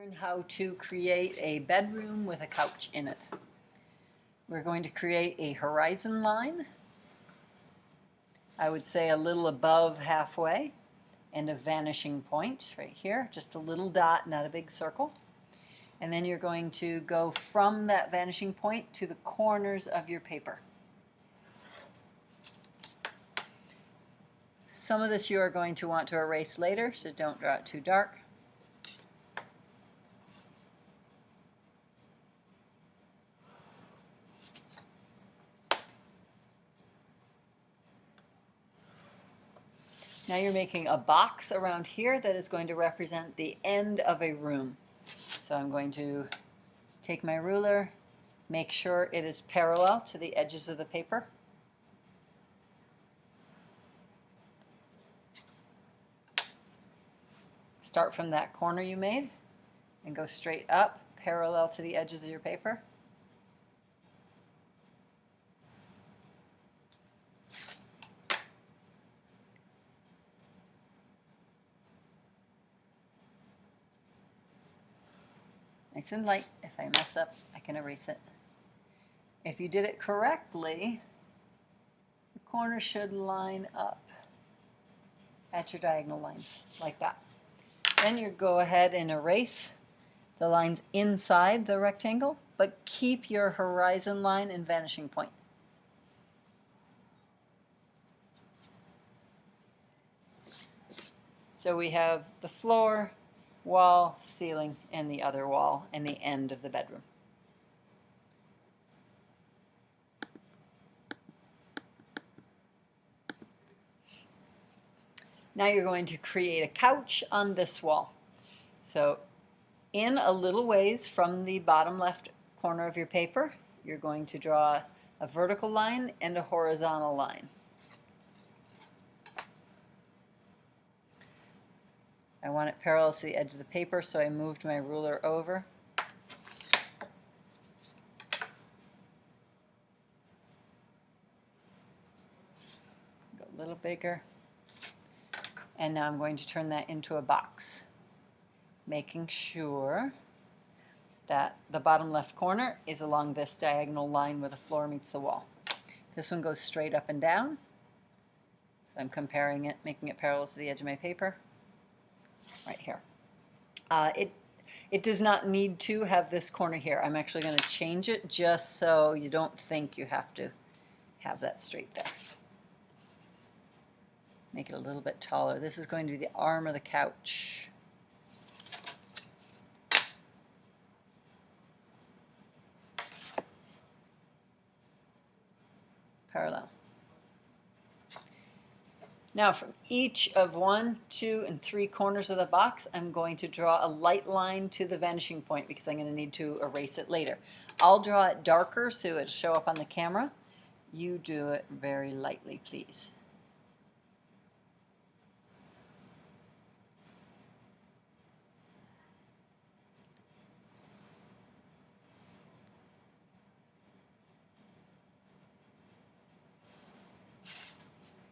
Learn how to create a bedroom with a couch in it. We're going to create a horizon line, I would say a little above halfway, and a vanishing point right here, just a little dot, not a big circle. And then you're going to go from that vanishing point to the corners of your paper. Some of this you are going to want to erase later, so don't draw it too dark. Now you're making a box around here that is going to represent the end of a room. So I'm going to take my ruler, make sure it is parallel to the edges of the paper. Start from that corner you made and go straight up, parallel to the edges of your paper. Nice and light. If I mess up, I can erase it. If you did it correctly, the corner should line up at your diagonal lines, like that. Then you go ahead and erase the lines inside the rectangle, but keep your horizon line and vanishing point. So we have the floor, wall, ceiling, and the other wall, and the end of the bedroom. Now you're going to create a couch on this wall. So in a little ways from the bottom left corner of your paper, you're going to draw a vertical line and a horizontal line. I want it parallel to the edge of the paper, so I moved my ruler over. Go a little bigger. And now I'm going to turn that into a box, making sure that the bottom left corner is along this diagonal line where the floor meets the wall. This one goes straight up and down. So I'm comparing it, making it parallel to the edge of my paper. Right here. It does not need to have this corner here. I'm actually going to change it just so you don't think you have to have that straight there. Make it a little bit taller. This is going to be the arm of the couch. Parallel. Now from each of 1, 2, and 3 corners of the box, I'm going to draw a light line to the vanishing point because I'm going to need to erase it later. I'll draw it darker so it'll show up on the camera. You do it very lightly, please.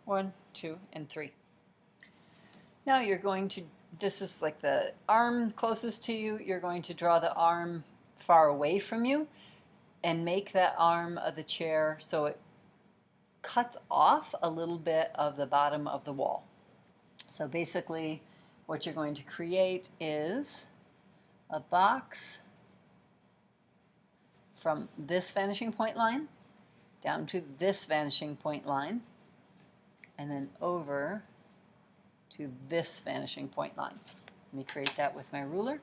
One, 2, and 3. Now you're going to, this is like the arm closest to you, you're going to draw the arm far away from you and make that arm of the chair so it cuts off a little bit of the bottom of the wall. So basically what you're going to create is a box from this vanishing point line down to this vanishing point line, and then over to this vanishing point line. Let me create that with my ruler,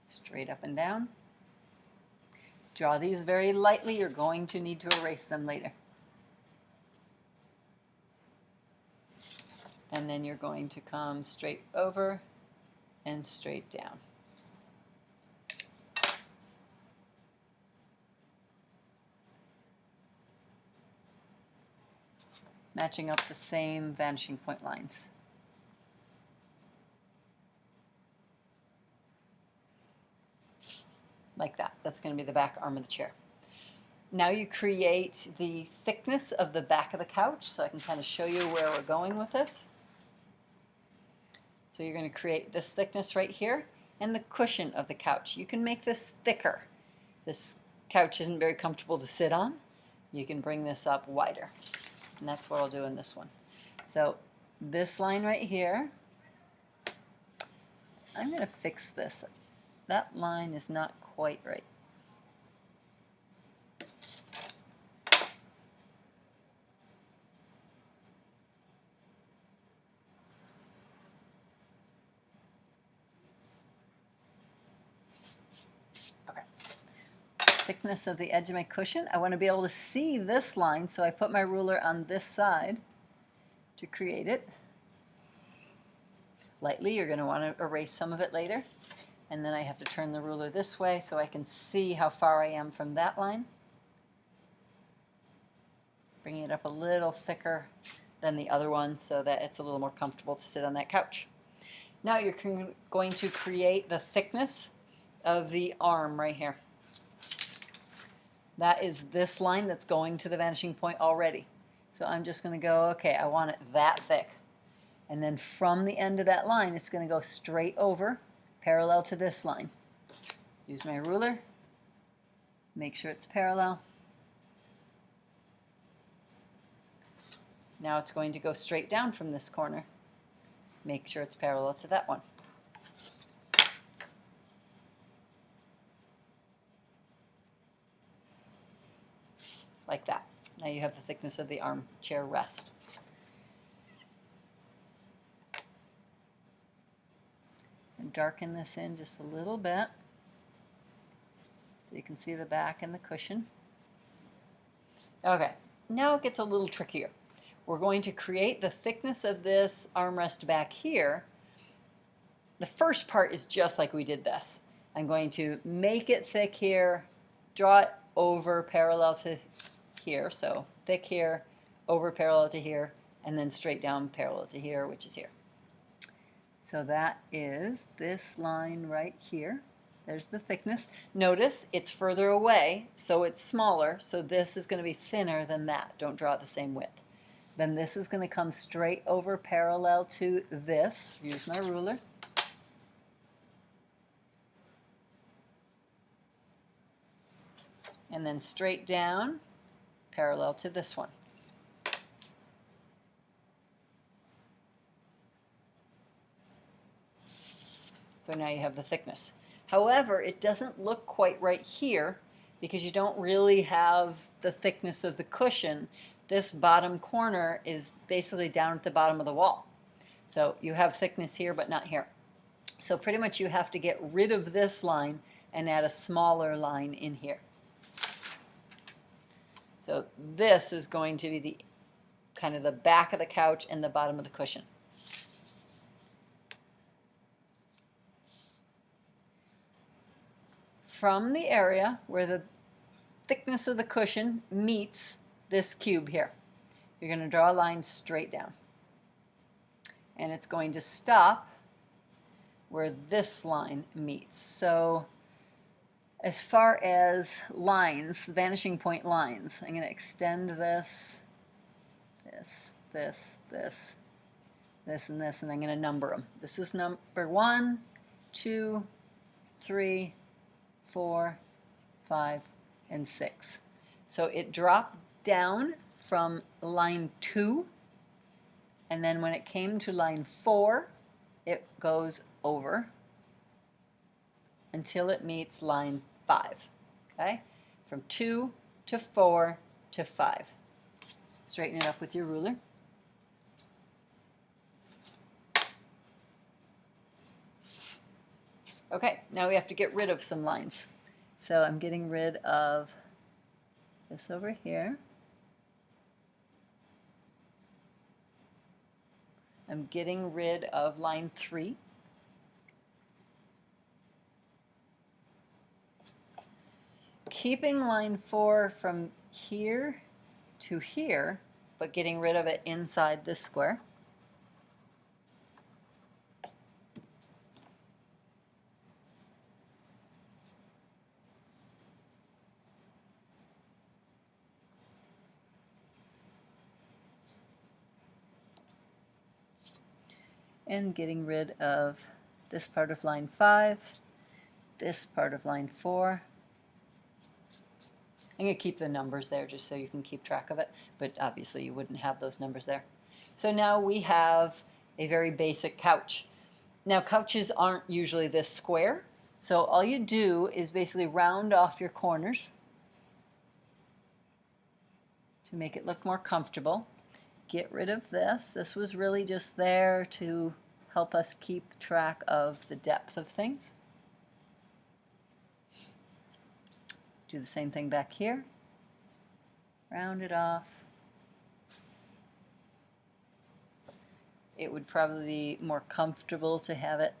straight up and down. Draw these very lightly. You're going to need to erase them later. And then you're going to come straight over and straight down. Matching up the same vanishing point lines. Like that. That's going to be the back arm of the chair. Now you create the thickness of the back of the couch, so I can kind of show you where we're going with this. So you're going to create this thickness right here, and the cushion of the couch. You can make this thicker. This couch isn't very comfortable to sit on. You can bring this up wider, and that's what I'll do in this one. So this line right here, I'm going to fix this. That line is not quite right. Okay. Thickness of the edge of my cushion. I want to be able to see this line, so I put my ruler on this side to create it. Lightly, you're going to want to erase some of it later. And then I have to turn the ruler this way so I can see how far I am from that line. Bringing it up a little thicker than the other one so that it's a little more comfortable to sit on that couch. Now you're going to create the thickness of the arm right here. That is this line that's going to the vanishing point already. So I'm just going to go, okay, I want it that thick. And then from the end of that line, it's going to go straight over, parallel to this line. Use my ruler, make sure it's parallel. Now it's going to go straight down from this corner. Make sure it's parallel to that one. Like that. Now you have the thickness of the armchair rest. And darken this in just a little bit so you can see the back and the cushion. Okay, now it gets a little trickier. We're going to create the thickness of this armrest back here. The first part is just like we did this. I'm going to make it thick here, draw it over parallel to here, so thick here, over parallel to here, and then straight down parallel to here, which is here. So that is this line right here. There's the thickness. Notice it's further away, so it's smaller, so this is going to be thinner than that. Don't draw it the same width. Then this is going to come straight over parallel to this. Use my ruler. And then straight down parallel to this one. So now you have the thickness. However, it doesn't look quite right here because you don't really have the thickness of the cushion. This bottom corner is basically down at the bottom of the wall. So you have thickness here but not here. So pretty much you have to get rid of this line and add a smaller line in here. So this is going to be the kind of the back of the couch and the bottom of the cushion. From the area where the thickness of the cushion meets this cube here, you're going to draw a line straight down. And it's going to stop where this line meets. So as far as lines, vanishing point lines, I'm going to extend this, this, this, this, this, and this, and I'm going to number them. This is number 1, 2, 3, 4, 5, and 6. So it dropped down from line 2, and then when it came to line 4, it goes over until it meets line 5. Okay? From 2 to 4 to 5. Straighten it up with your ruler. Okay, now we have to get rid of some lines. So I'm getting rid of this over here. I'm getting rid of line 3. Keeping line 4 from here to here, but getting rid of it inside this square. And getting rid of this part of line 5, this part of line 4. I'm going to keep the numbers there just so you can keep track of it, but obviously you wouldn't have those numbers there. So now we have a very basic couch. Now couches aren't usually this square, so all you do is basically round off your corners to make it look more comfortable. Get rid of this. This was really just there to help us keep track of the depth of things. Do the same thing back here. Round it off. It would probably be more comfortable to have it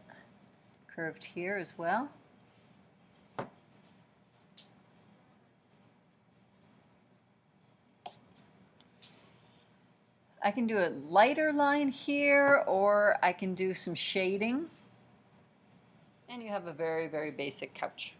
curved here as well. I can do a lighter line here, or I can do some shading. And you have a very, very basic couch.